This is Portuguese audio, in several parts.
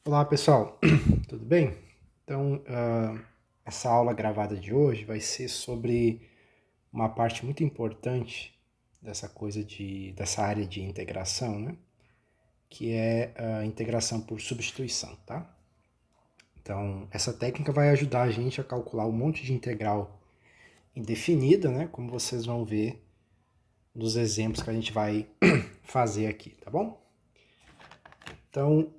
Olá pessoal, tudo bem? Então, essa aula gravada de hoje vai ser sobre uma parte muito importante dessa área de integração, né? Que é a integração por substituição, tá? Então, essa técnica vai ajudar a gente a calcular um monte de integral indefinida, né? Como vocês vão ver nos exemplos que a gente vai fazer aqui, tá bom? Então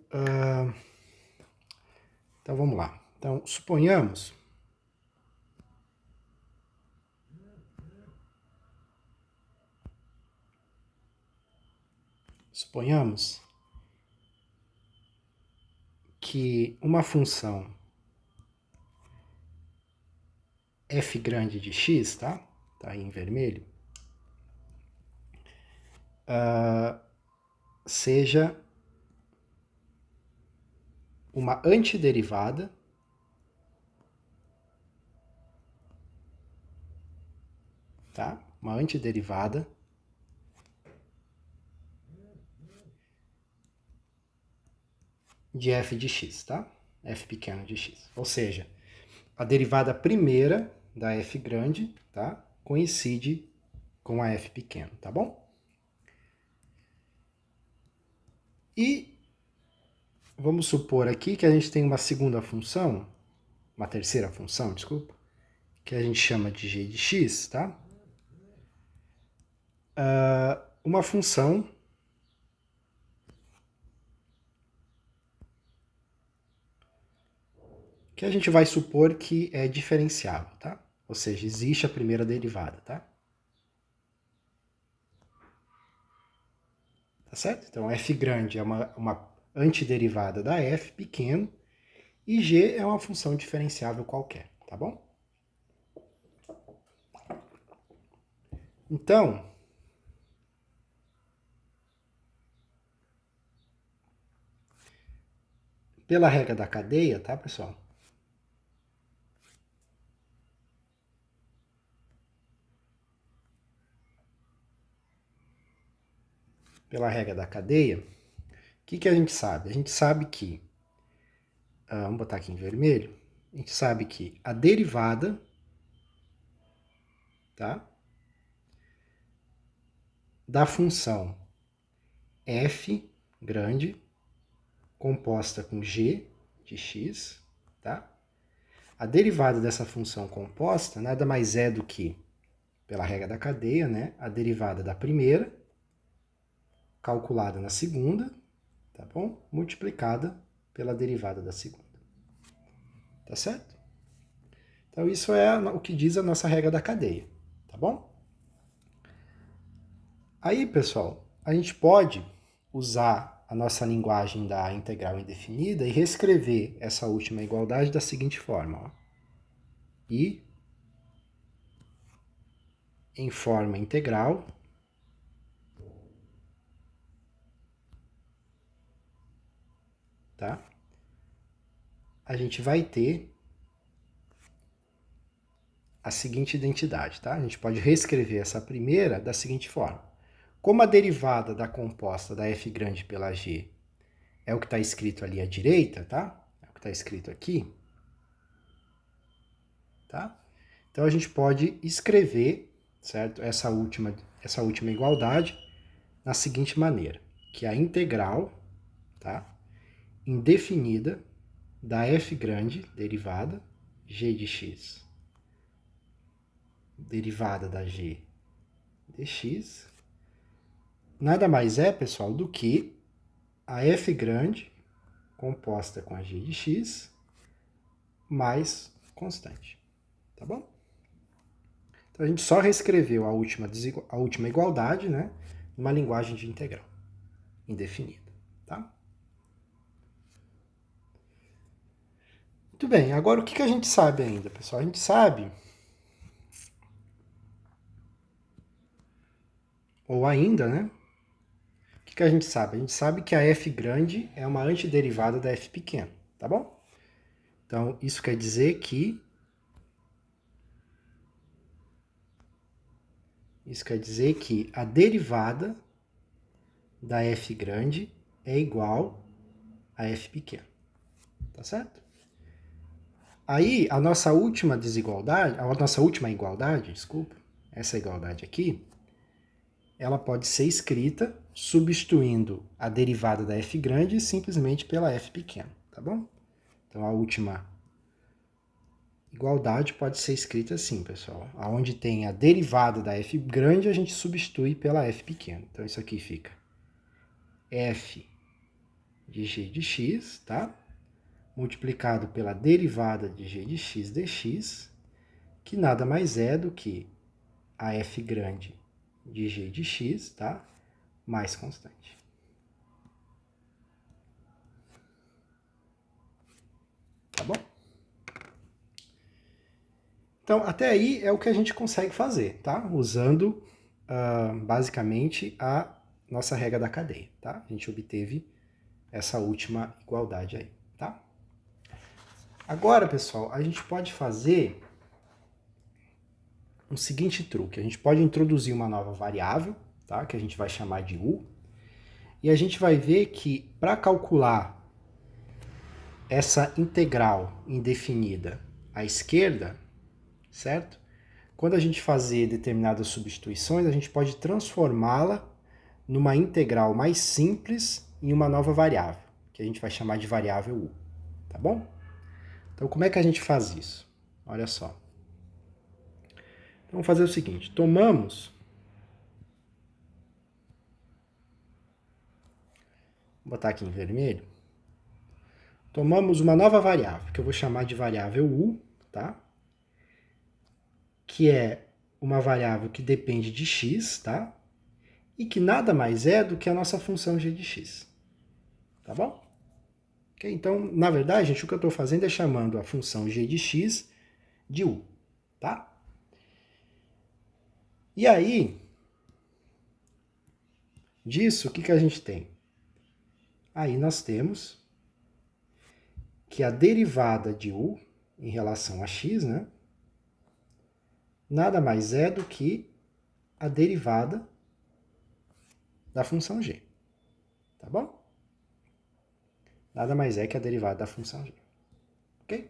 vamos lá. Então, suponhamos que uma função f grande de x, tá? Tá aí em vermelho, seja uma antiderivada tá? Uma antiderivada de f de x, tá? F pequeno de x. Ou seja, a derivada primeira da f grande, tá? Coincide com a f pequeno, tá bom? E vamos supor aqui que a gente tem uma segunda função, uma terceira função, desculpa, que a gente chama de g de x, tá? Uma função que a gente vai supor que é diferenciável, tá? Ou seja, existe a primeira derivada, tá? Tá certo? Então, f grande é uma antiderivada da f pequeno e g é uma função diferenciável qualquer, tá bom? Então, pela regra da cadeia, tá, pessoal? Pela regra da cadeia, o que a gente sabe? A gente sabe que, vamos botar aqui em vermelho, a gente sabe que a derivada, tá, da função f grande composta com g de x, tá? A derivada dessa função composta nada mais é do que, pela regra da cadeia, né, a derivada da primeira, calculada na segunda, tá bom? Multiplicada pela derivada da segunda. Tá certo? Então isso é o que diz a nossa regra da cadeia, tá bom? Aí, pessoal, a gente pode usar a nossa linguagem da integral indefinida e reescrever essa última igualdade da seguinte forma, ó. I em forma integral tá? A gente vai ter a seguinte identidade, tá? A gente pode reescrever essa primeira da seguinte forma. Como a derivada da composta da f grande pela g é o que está escrito ali à direita, tá? É o que está escrito aqui, tá? Então a gente pode escrever, certo? Essa última igualdade na seguinte maneira, que a integral, tá? Indefinida da f grande, derivada, g de x, derivada da g dx, nada mais é, pessoal, do que a f grande composta com a g de x mais constante, tá bom? Então a gente só reescreveu a última igualdade, né, numa linguagem de integral indefinida, tá? Muito bem, agora o que a gente sabe ainda, pessoal? A gente sabe, ou ainda, né, o que a gente sabe? A gente sabe que a f grande é uma antiderivada da f pequena, tá bom? Então, isso quer dizer que a derivada da f grande é igual a f pequena, tá certo? Aí, a nossa última desigualdade, a nossa última igualdade, desculpa, essa igualdade aqui, ela pode ser escrita substituindo a derivada da f grande simplesmente pela f pequena, tá bom? Então, a última igualdade pode ser escrita assim, pessoal. Onde tem a derivada da f grande, a gente substitui pela f pequena. Então, isso aqui fica f de g de x, tá? Multiplicado pela derivada de g de x dx, que nada mais é do que a f grande de g de x, tá? Mais constante. Tá bom? Então, até aí é o que a gente consegue fazer, tá? Usando, basicamente, a nossa regra da cadeia, tá? A gente obteve essa última igualdade aí, tá? Agora, pessoal, a gente pode fazer um seguinte truque. A gente pode introduzir uma nova variável, tá? Que a gente vai chamar de u. E a gente vai ver que, para calcular essa integral indefinida à esquerda, certo? Quando a gente fazer determinadas substituições, a gente pode transformá-la numa integral mais simples em uma nova variável, que a gente vai chamar de variável u, tá bom? Então, como é que a gente faz isso? Olha só. Então, vamos fazer o seguinte, vou botar aqui em vermelho, tomamos uma nova variável, que eu vou chamar de variável u, tá? Que é uma variável que depende de x, tá? E que nada mais é do que a nossa função g de x, tá bom? Okay? Então, na verdade, gente, o que eu estou fazendo é chamando a função g de x de u, tá? E aí, disso, o que a gente tem? Aí nós temos que a derivada de u em relação a x, né? Nada mais é do que a derivada da função g, tá bom? Nada mais é que a derivada da função g, ok?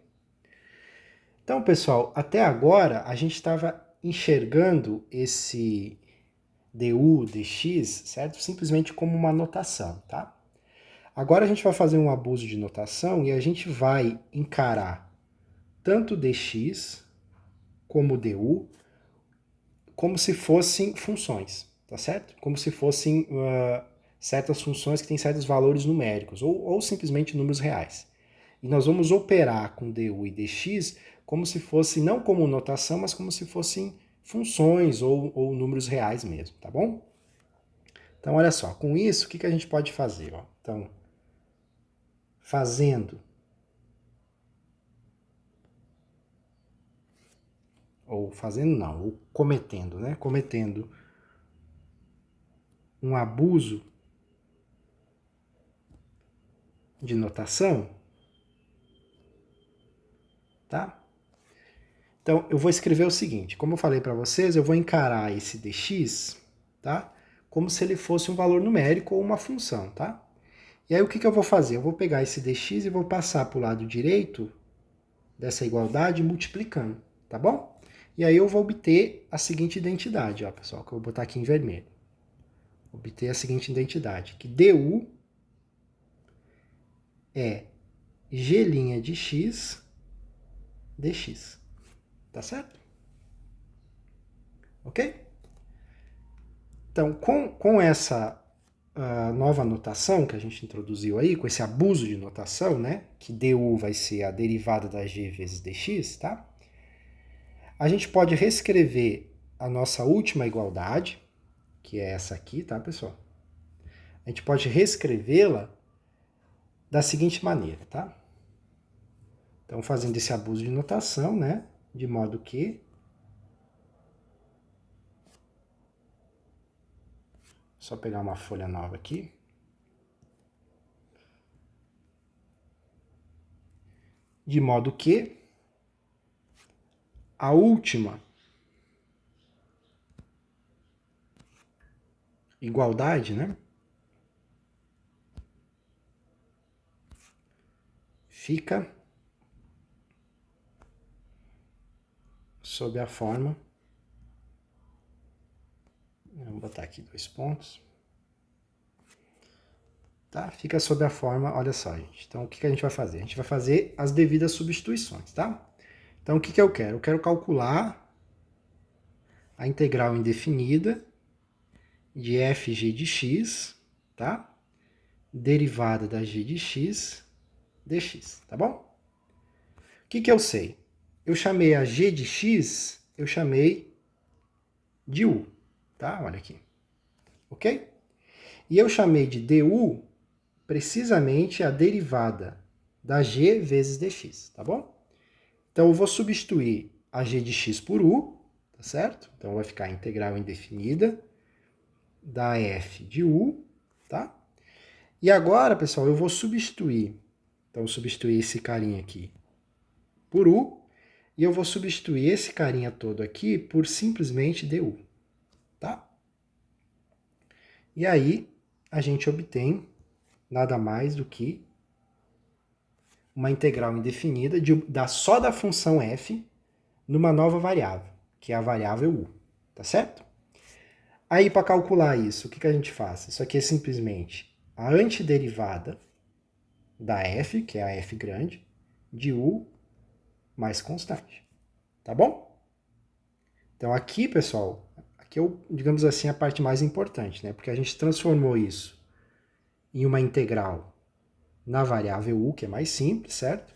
Então, pessoal, até agora a gente estava enxergando esse du, dx, certo? Simplesmente como uma notação, tá? Agora a gente vai fazer um abuso de notação e a gente vai encarar tanto dx como du como se fossem funções, tá certo? Como se fossem certas funções que têm certos valores numéricos ou simplesmente números reais. E nós vamos operar com du e dx como se fosse, não como notação, mas como se fossem funções ou números reais mesmo, tá bom? Então, olha só, com isso, o que a gente pode fazer? Ó? Então, fazendo, ou fazendo não, ou cometendo, né? Cometendo um abuso de notação, tá? Então, eu vou escrever o seguinte, como eu falei para vocês, eu vou encarar esse dx, tá? Como se ele fosse um valor numérico ou uma função, tá? E aí o que eu vou fazer? Eu vou pegar esse dx e vou passar para o lado direito dessa igualdade multiplicando, tá bom? E aí eu vou obter a seguinte identidade, ó, pessoal, que eu vou botar aqui em vermelho. Obter a seguinte identidade, que du é g' de x dx. Tá certo? Ok? Então, com essa nova notação que a gente introduziu aí, com esse abuso de notação, né? Que du vai ser a derivada da g vezes dx, tá? A gente pode reescrever a nossa última igualdade, que é essa aqui, tá, pessoal? A gente pode reescrevê-la da seguinte maneira, tá? Então, fazendo esse abuso de notação, né? De modo que... Só pegar uma folha nova aqui. De modo que a última igualdade, né? fica sob a forma... Vou botar aqui 2 pontos. Tá? Fica sob a forma, olha só, gente. Então, o que a gente vai fazer? A gente vai fazer as devidas substituições, tá? Então, o que eu quero? Eu quero calcular a integral indefinida de fg de x, tá? Derivada da g de x dx, tá bom? O que eu sei? Eu chamei a g de x, eu chamei de u, tá? Olha aqui, ok? E eu chamei de du precisamente a derivada da g vezes dx, tá bom? Então, eu vou substituir a g de x por u, tá certo? Então, vai ficar a integral indefinida da f de u, tá? E agora, pessoal, eu vou substituir. Então, eu substituir esse carinha aqui por u, e eu vou substituir esse carinha todo aqui por simplesmente du, tá? E aí, a gente obtém nada mais do que uma integral indefinida só da função f numa nova variável, que é a variável u, tá certo? Aí, para calcular isso, o que a gente faz? Isso aqui é simplesmente a antiderivada da f, que é a f grande, de u mais constante, tá bom? Então aqui, pessoal, aqui é, digamos assim, a parte mais importante, né? Porque a gente transformou isso em uma integral na variável u, que é mais simples, certo?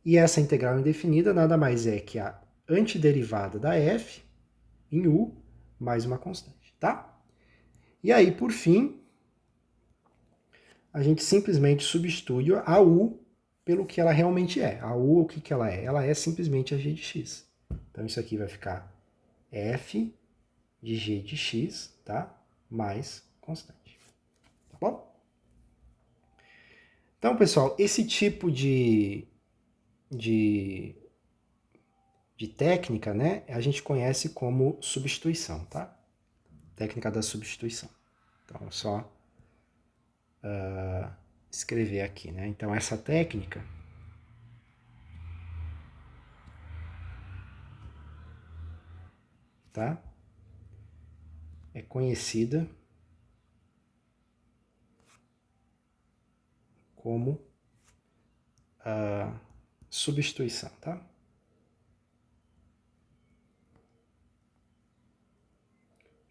E essa integral indefinida nada mais é que a antiderivada da f em u mais uma constante, tá? E aí, por fim, a gente simplesmente substitui a u pelo que ela realmente é. A u, o que ela é? Ela é simplesmente a g de x. Então, isso aqui vai ficar f de g de x, tá? Mais constante. Tá bom? Então, pessoal, esse tipo de técnica, né, a gente conhece como substituição, tá? Técnica da substituição. Então, é só escrever aqui, né? Então, essa técnica tá? É conhecida como substituição, tá?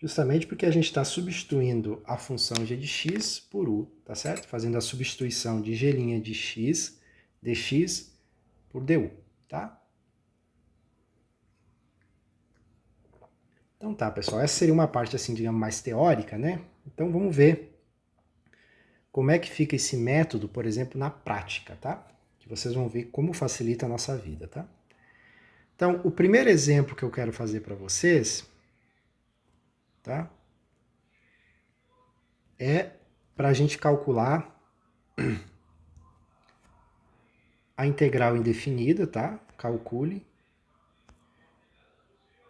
Justamente porque a gente está substituindo a função g de x por u, tá certo? Fazendo a substituição de g' de x, dx, por du, tá? Então tá, pessoal, essa seria uma parte, assim, digamos, mais teórica, né? Então vamos ver como é que fica esse método, por exemplo, na prática, tá? Que vocês vão ver como facilita a nossa vida, tá? Então, o primeiro exemplo que eu quero fazer para vocês, tá? É para a gente calcular a integral indefinida, tá? Calcule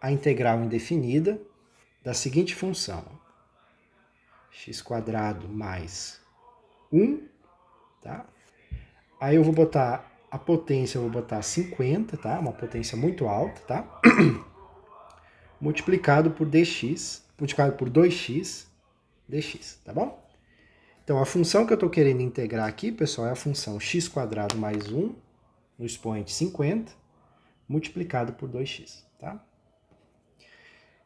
a integral indefinida da seguinte função: x² mais 1, tá? Aí eu vou botar a potência, eu vou botar 50, tá? Uma potência muito alta, tá? Multiplicado por dx, multiplicado por 2x dx, tá bom? Então, a função que eu estou querendo integrar aqui, pessoal, é a função x² mais 1, no expoente 50, multiplicado por 2x, tá?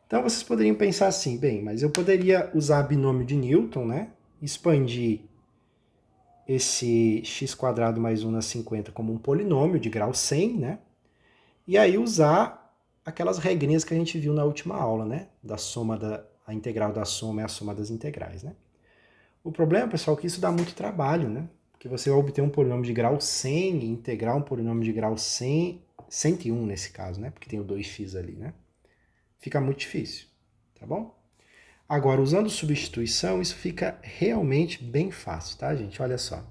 Então, vocês poderiam pensar assim, bem, mas eu poderia usar binômio de Newton, né? Expandir esse x² mais 1 na 50 como um polinômio de grau 100, né? E aí usar aquelas regrinhas que a gente viu na última aula, né? Da soma a integral da soma é a soma das integrais, né? O problema, pessoal, é que isso dá muito trabalho, né? Porque você vai obter um polinômio de grau 100 e integrar um polinômio de grau 100, 101 nesse caso, né? Porque tem o 2x ali, né? Fica muito difícil, tá bom? Agora, usando substituição, isso fica realmente bem fácil, tá, gente? Olha só.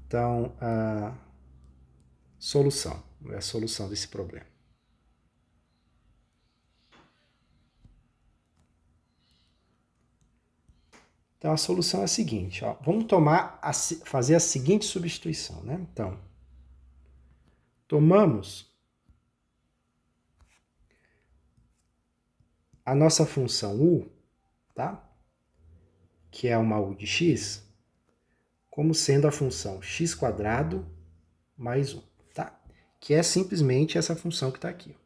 Então, a solução, é a solução desse problema. Então, a solução é a seguinte, ó. Vamos fazer a seguinte substituição, né? Então, tomamos a nossa função u, tá? Que é uma u de x, como sendo a função x² mais 1, tá? Que é simplesmente essa função que está aqui, ó.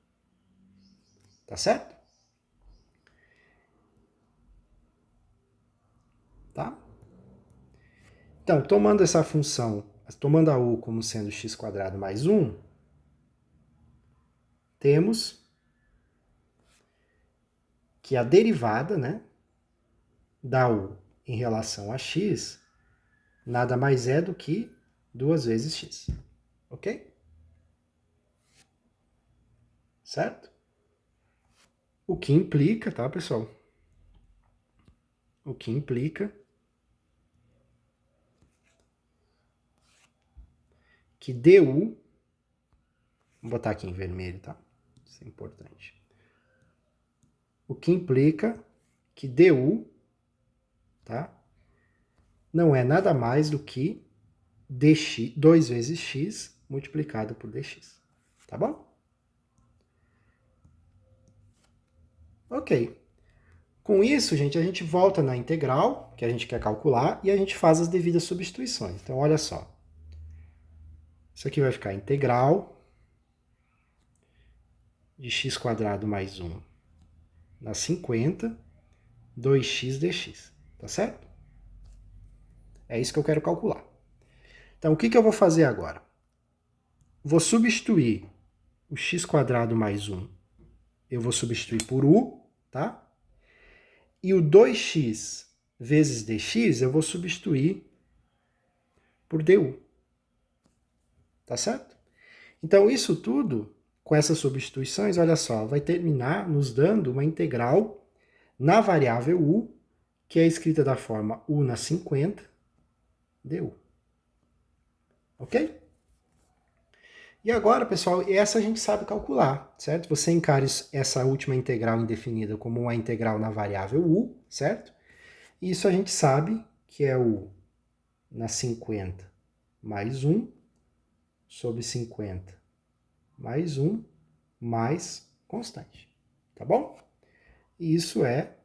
Tá certo? Tá? Então, tomando essa função, tomando a u como sendo x² mais 1, temos que a derivada, né, da u em relação a x nada mais é do que 2 vezes x. Ok? Certo? O que implica, tá, pessoal? O que implica que du, vou botar aqui em vermelho, tá? Isso é importante. O que implica que du, tá? Não é nada mais do que dx, 2 vezes x multiplicado por dx. Tá bom? Ok. Com isso, gente, a gente volta na integral que a gente quer calcular e a gente faz as devidas substituições. Então, olha só. Isso aqui vai ficar integral de x² mais 1 na 50, 2x dx. Tá certo? É isso que eu quero calcular. Então, o que eu vou fazer agora? Vou substituir o x² mais 1, eu vou substituir por u, tá? E o 2x vezes dx eu vou substituir por du. Tá certo? Então, isso tudo, com essas substituições, olha só, vai terminar nos dando uma integral na variável u, que é escrita da forma u na 50 du. Ok? E agora, pessoal, essa a gente sabe calcular, certo? Você encara essa última integral indefinida como uma integral na variável u, certo? E isso a gente sabe que é u na 50 mais 1 sobre 50 mais 1 mais constante, tá bom? E isso é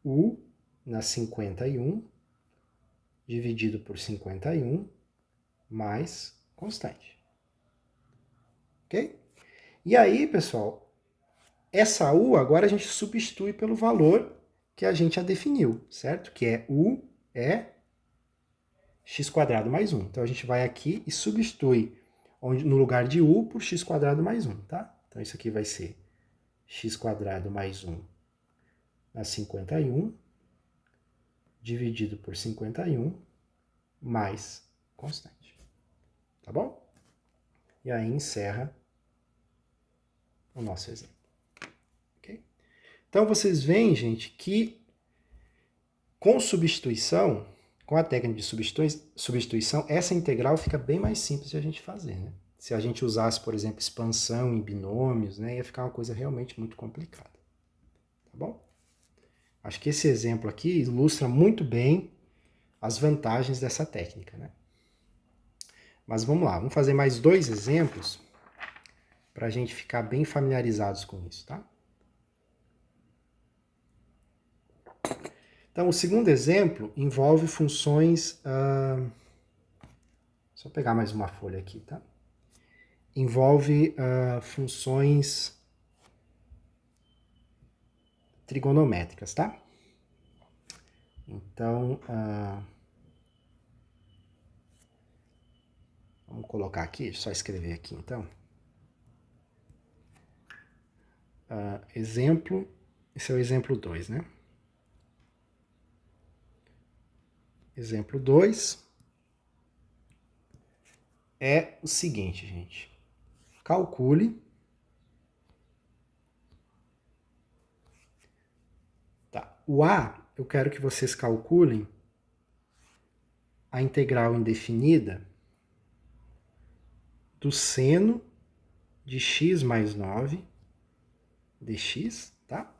u na 51 dividido por 51 mais constante. Ok? E aí, pessoal, essa u agora a gente substitui pelo valor que a gente já definiu, certo? Que é u é x² mais 1. Então, a gente vai aqui e substitui no lugar de u por x² mais 1, tá? Então, isso aqui vai ser x² mais 1 na 51, dividido por 51, mais constante. Tá bom? E aí encerra o nosso exemplo. Okay? Então, vocês veem, gente, que com substituição, com a técnica de substituição, essa integral fica bem mais simples de a gente fazer, né? Se a gente usasse, por exemplo, expansão em binômios, né, ia ficar uma coisa realmente muito complicada. Tá bom? Acho que esse exemplo aqui ilustra muito bem as vantagens dessa técnica, né? Mas vamos lá, vamos fazer mais 2 exemplos para a gente ficar bem familiarizados com isso, tá? Então, o segundo exemplo envolve funções... Só pegar mais uma folha aqui, tá? Envolve funções trigonométricas, tá? Então, vamos colocar aqui, só escrever aqui, então. Exemplo, esse é o exemplo 2, né? Exemplo 2 é o seguinte, gente. Calcule. Tá. O A, eu quero que vocês calculem a integral indefinida do seno de x mais 9 dx, tá?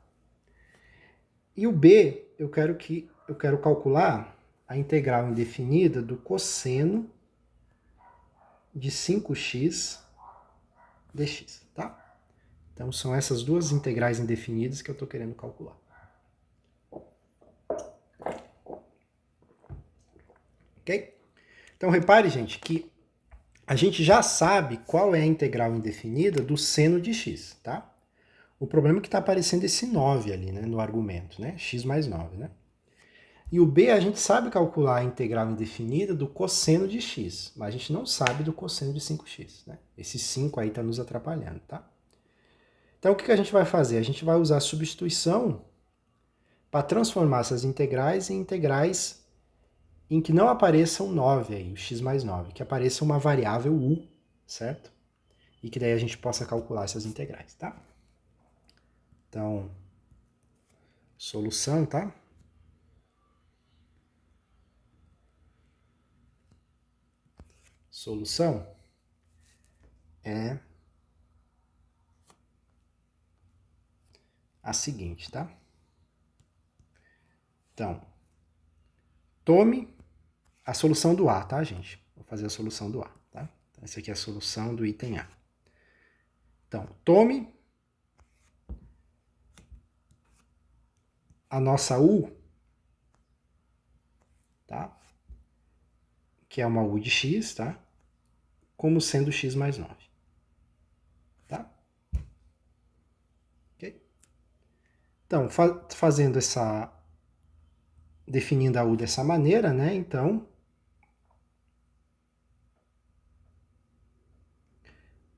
E o B, eu quero que eu quero calcular a integral indefinida do cosseno de 5x dx, tá? Então, são essas duas integrais indefinidas que eu estou querendo calcular. Ok? Então, repare, gente, que a gente já sabe qual é a integral indefinida do seno de x, tá? O problema é que está aparecendo esse 9 ali, né, no argumento, né? X mais 9, né? E o b, a gente sabe calcular a integral indefinida do cosseno de x, mas a gente não sabe do cosseno de 5x, né? Esse 5 aí está nos atrapalhando, tá? Então, o que a gente vai fazer? A gente vai usar a substituição para transformar essas integrais em integrais em que não apareça um 9 aí, o x mais 9, que apareça uma variável u, certo? E que daí a gente possa calcular essas integrais, tá? Então, solução, tá? Solução é a seguinte, tá? Então, tome a solução do A, tá, gente? Vou fazer a solução do A, tá? Então, essa aqui é a solução do item A. Então, tome a nossa U, tá? Que é uma U de x, tá? Como sendo x mais 9, tá? Ok? Então, fazendo essa... definindo a U dessa maneira, né? Então,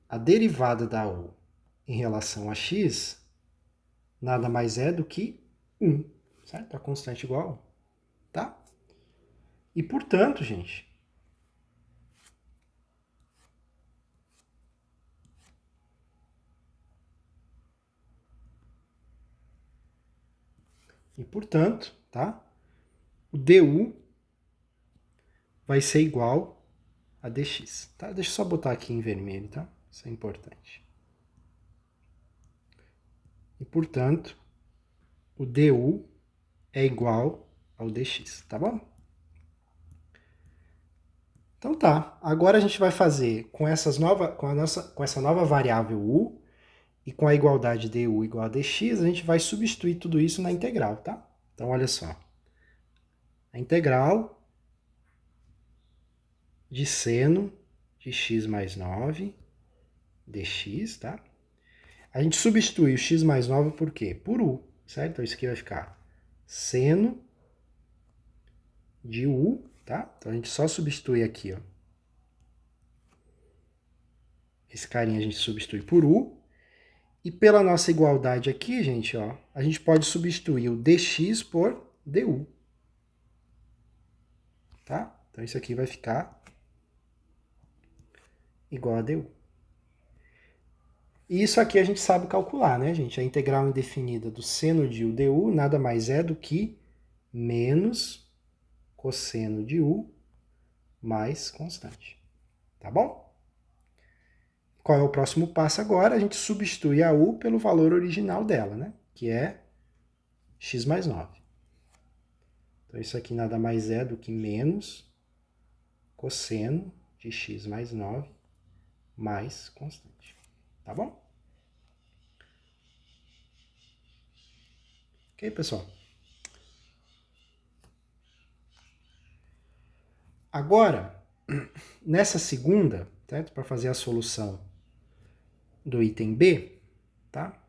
a derivada da U em relação a x nada mais é do que 1, certo? A constante igual a 1, tá? E, portanto, gente, tá? O du vai ser igual a dx, tá? Deixa eu só botar aqui em vermelho, tá? Isso é importante. E, portanto, o du é igual ao dx, tá bom? Então tá, agora a gente vai fazer com essa nova variável u e com a igualdade du igual a dx, a gente vai substituir tudo isso na integral, tá? Então olha só, a integral de seno de x mais 9 dx, tá? A gente substitui o x mais 9 por quê? Por u, certo? Então isso aqui vai ficar seno de u, tá? Então a gente só substitui aqui, ó. Esse carinha a gente substitui por u. E pela nossa igualdade aqui, gente, ó, a gente pode substituir o dx por du, tá? Então isso aqui vai ficar igual a du. E isso aqui a gente sabe calcular, né, gente? A integral indefinida do seno de u du nada mais é do que menos cosseno de u mais constante, tá bom? Qual é o próximo passo agora? A gente substitui a u pelo valor original dela, né? Que é x mais 9. Então isso aqui nada mais é do que menos cosseno de x mais 9 mais constante, tá bom? Ok, pessoal? Agora, nessa segunda, certo? Para fazer a solução do item B, tá?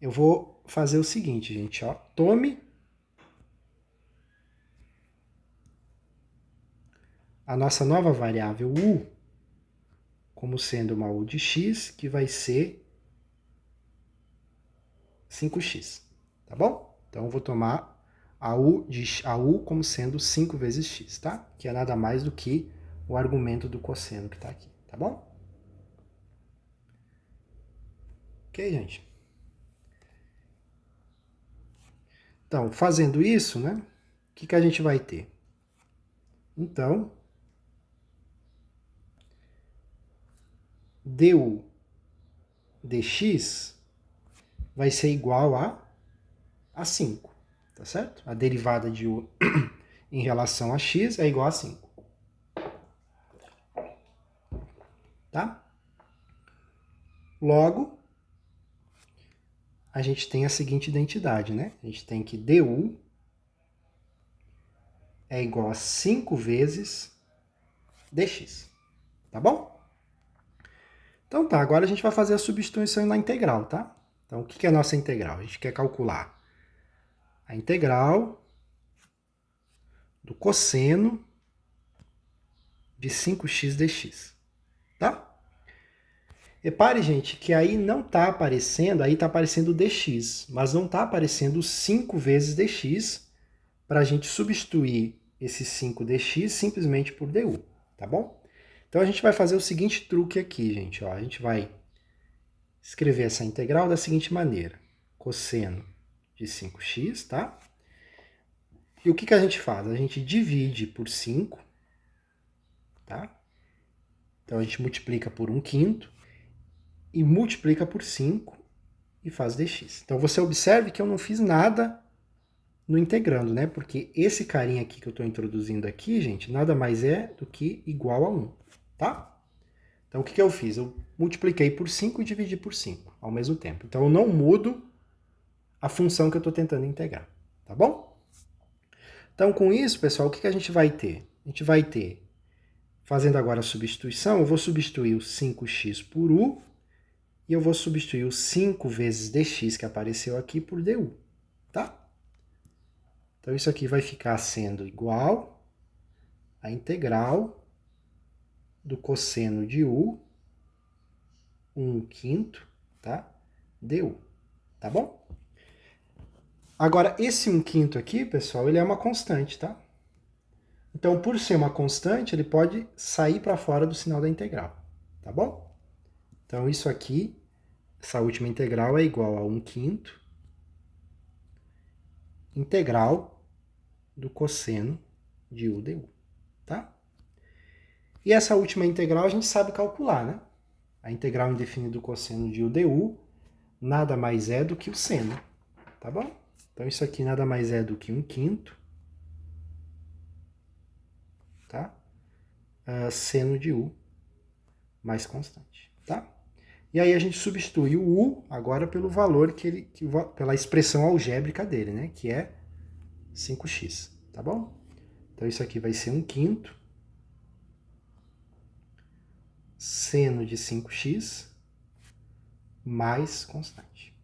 Eu vou fazer o seguinte, gente, ó. Tome a nossa nova variável u como sendo uma u de x, que vai ser 5x, tá bom? Então, eu vou tomar a u como sendo 5 vezes x, tá? Que é nada mais do que o argumento do cosseno que está aqui, tá bom? Ok, gente? Então, fazendo isso, né? O que a gente vai ter? Então, du dx vai ser igual a 5, tá certo? A derivada de u em relação a x é igual a 5. Tá? Logo, a gente tem a seguinte identidade, né? A gente tem que du é igual a 5 vezes dx. Tá bom? Então tá, agora a gente vai fazer a substituição na integral, tá? Então, o que é a nossa integral? A gente quer calcular a integral do cosseno de 5x dx, tá? Repare, gente, que aí não está aparecendo, aí está aparecendo dx, mas não está aparecendo 5 vezes dx para a gente substituir esse 5 dx simplesmente por du, tá bom? Então a gente vai fazer o seguinte truque aqui, gente. Ó, a gente vai escrever essa integral da seguinte maneira. Cosseno de 5x, tá? E o que a gente faz? A gente divide por 5, tá? Então a gente multiplica por 1/5 e multiplica por 5 e faz dx. Então você observe que eu não fiz nada no integrando, né? Porque esse carinha aqui que eu estou introduzindo aqui, gente, nada mais é do que igual a 1, tá? Então o que eu fiz? Eu multipliquei por 5 e dividi por 5 ao mesmo tempo. Então eu não mudo a função que eu estou tentando integrar, tá bom? Então com isso, pessoal, o que a gente vai ter? A gente vai ter, fazendo agora a substituição, eu vou substituir o 5x por u e eu vou substituir o 5 vezes dx que apareceu aqui por du, tá? Então isso aqui vai ficar sendo igual a integral do cosseno de u, 1/5, tá? Du, tá bom? Agora, esse 1/5 aqui, pessoal, ele é uma constante, tá? Então, por ser uma constante, ele pode sair para fora do sinal da integral, tá bom? Então, isso aqui, essa última integral é igual a 1/5 integral do cosseno de u du, tá? E essa última integral a gente sabe calcular, né? A integral indefinida do cosseno de u du nada mais é do que o seno, tá bom? Então, isso aqui nada mais é do que 1/5, tá? Seno de u mais constante, tá? E aí a gente substitui o u agora pelo valor pela expressão algébrica dele, né? Que é 5x, tá bom? Então isso aqui vai ser 1/5 seno de 5x mais constante.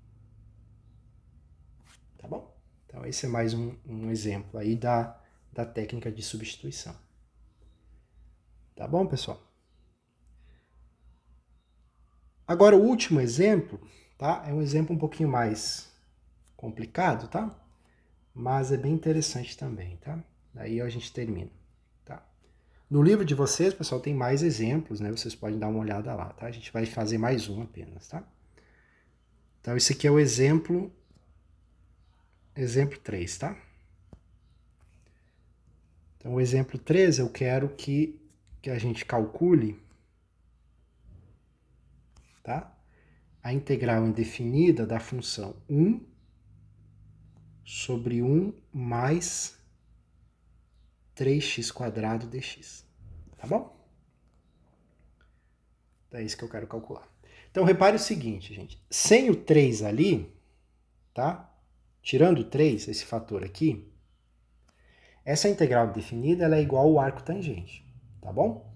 Tá bom? Então esse é mais um exemplo aí da técnica de substituição. Tá bom, pessoal? Agora o último exemplo, tá? É um exemplo um pouquinho mais complicado, tá? Mas é bem interessante também, tá? Daí a gente termina, tá? No livro de vocês, pessoal, tem mais exemplos, né? Vocês podem dar uma olhada lá, tá? A gente vai fazer mais um apenas, tá? Então esse aqui é o exemplo 3, tá? Então o exemplo 3 eu quero que a gente calcule, tá? A integral indefinida da função 1 sobre 1 mais 3x² dx. Tá bom? Então é isso que eu quero calcular. Então repare o seguinte, gente. Sem o 3 ali, tá? Tirando o 3, esse fator aqui, essa integral definida ela é igual ao arco tangente, tá bom?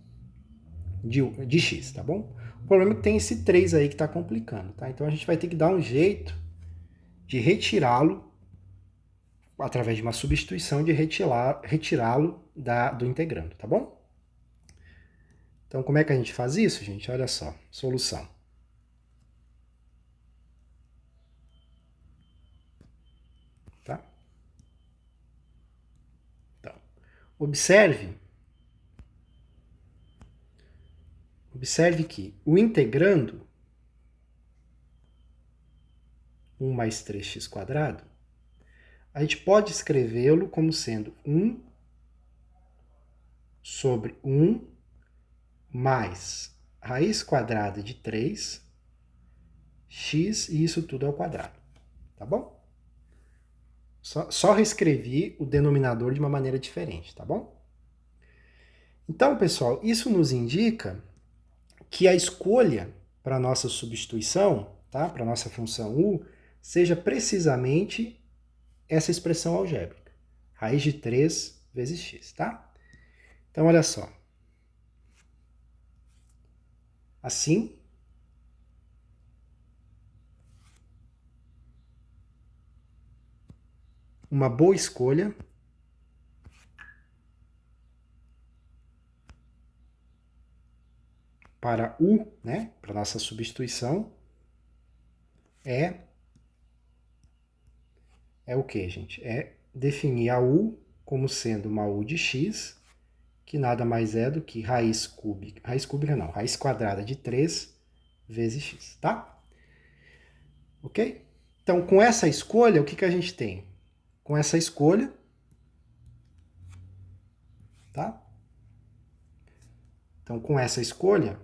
De x, tá bom? O problema é que tem esse 3 aí que está complicando, tá? Então a gente vai ter que dar um jeito de retirá-lo através de uma substituição de retirá-lo do integrando, tá bom? Então, como é que a gente faz isso, gente? Olha só, solução. Tá? Então, observe que o integrando 1 mais 3x², a gente pode escrevê-lo como sendo 1 sobre 1 mais raiz quadrada de 3, x, e isso tudo ao quadrado, tá bom? Só reescrevi o denominador de uma maneira diferente, tá bom? Então, pessoal, isso nos indica que a escolha para a nossa substituição, tá? Para a nossa função u, seja precisamente essa expressão algébrica. Raiz de 3 vezes x, tá? Então, olha só. Assim, uma boa escolha para u, né, para nossa substituição, é o que, gente? É definir a u como sendo uma u de x, que nada mais é do que raiz cúbica não, raiz quadrada de 3 vezes x, tá? Ok? Então, com essa escolha, o que a gente tem? Com essa escolha, tá? Então, com essa escolha,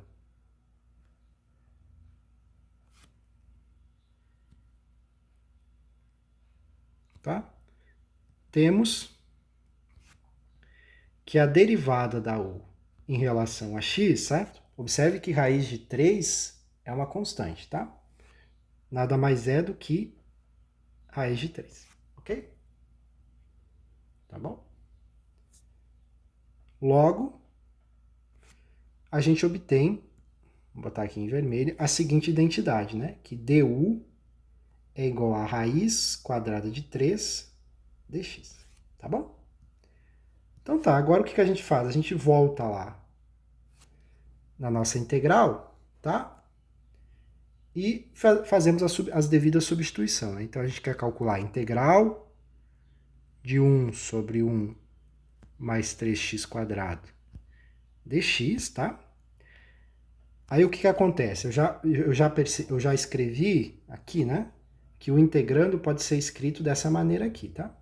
tá? Temos que a derivada da u em relação a x, certo? Observe que raiz de 3 é uma constante, tá? Nada mais é do que raiz de 3, ok? Tá bom? Logo, a gente obtém, vou botar aqui em vermelho, a seguinte identidade, né? Que du é igual a raiz quadrada de 3 dx, tá bom? Então tá, agora o que a gente faz? A gente volta lá na nossa integral, tá? E fazemos as devidas substituições. Né? Então a gente quer calcular a integral de 1 sobre 1 mais 3x quadrado dx, tá? Aí o que acontece? Eu já escrevi aqui, né? Que o integrando pode ser escrito dessa maneira aqui, tá?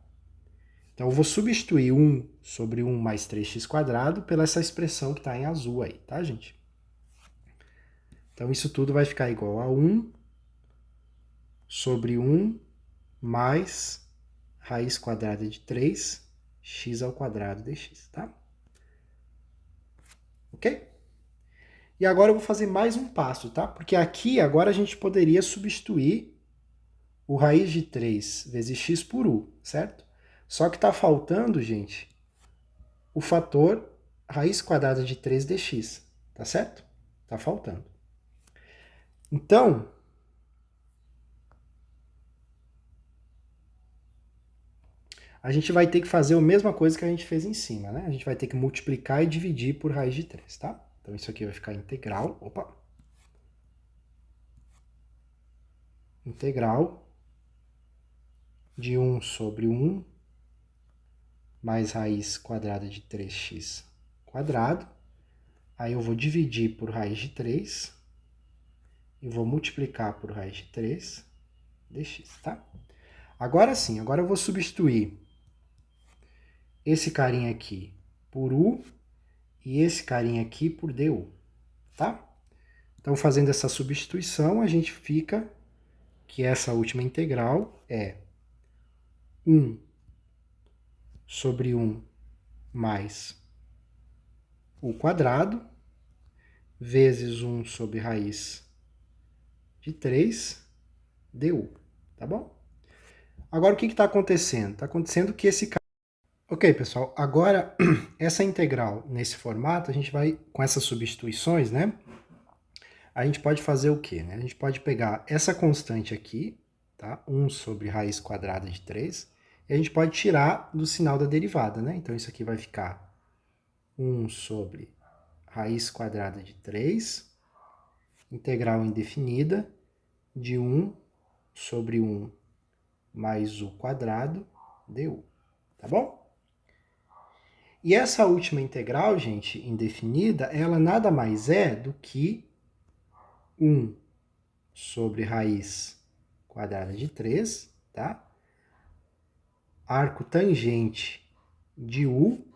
Então eu vou substituir 1 sobre 1 mais 3x quadrado pela essa expressão que está em azul aí, tá, gente? Então isso tudo vai ficar igual a 1 sobre 1 mais raiz quadrada de 3, x ao quadrado dx, tá? Ok? E agora eu vou fazer mais um passo, tá? Porque aqui agora a gente poderia substituir o raiz de 3 vezes x por u, certo? Só que está faltando, gente, o fator raiz quadrada de 3 dx, tá certo? Tá faltando. Então, a gente vai ter que fazer a mesma coisa que a gente fez em cima, né? A gente vai ter que multiplicar e dividir por raiz de 3, tá? Então isso aqui vai ficar integral, integral de 1 sobre 1 mais raiz quadrada de 3x quadrado. Aí eu vou dividir por raiz de 3 e vou multiplicar por raiz de 3 dx, tá? Agora sim, agora eu vou substituir esse carinha aqui por u e esse carinha aqui por du, tá? Então, fazendo essa substituição, a gente fica que essa última integral é 1 sobre 1 mais u quadrado vezes 1 sobre raiz de 3 du, tá bom? Agora, o que está acontecendo? Está acontecendo que esse... Ok, pessoal, agora essa integral nesse formato, a gente vai, com essas substituições, né? A gente pode fazer o quê? Né? A gente pode pegar essa constante aqui, tá? 1 sobre raiz quadrada de 3, e a gente pode tirar do sinal da derivada, né? Então isso aqui vai ficar 1 sobre raiz quadrada de 3, integral indefinida, de 1 sobre 1 mais u quadrado du, tá bom? E essa última integral, gente, indefinida, ela nada mais é do que 1 sobre raiz quadrada de 3, tá? Arco tangente de u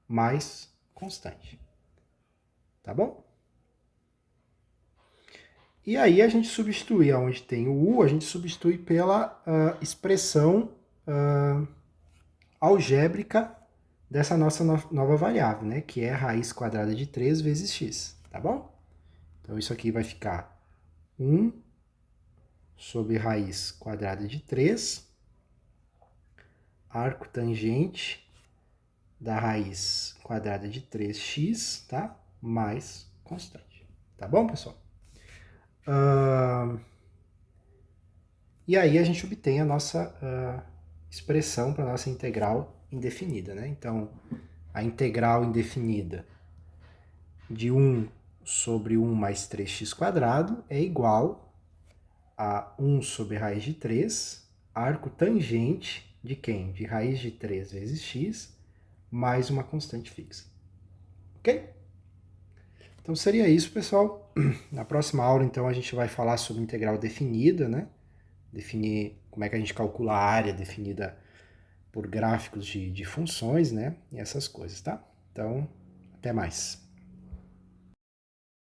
mais constante, tá bom? E aí a gente substitui, onde tem o u, a gente substitui pela expressão algébrica dessa nossa nova variável, né? Que é raiz quadrada de 3 vezes x, tá bom? Então, isso aqui vai ficar 1 sobre raiz quadrada de 3, arco tangente da raiz quadrada de 3x, tá? Mais constante. Tá bom, pessoal? E aí a gente obtém a nossa expressão para a nossa integral indefinida, né? Então, a integral indefinida de 1 sobre 1 mais 3x² é igual a 1 sobre raiz de 3, arco tangente de quem? De raiz de 3 vezes x, mais uma constante fixa. Ok? Então seria isso, pessoal. Na próxima aula, então, a gente vai falar sobre integral definida, né? Definir como é que a gente calcula a área definida por gráficos de funções, né? E essas coisas, tá? Então, até mais.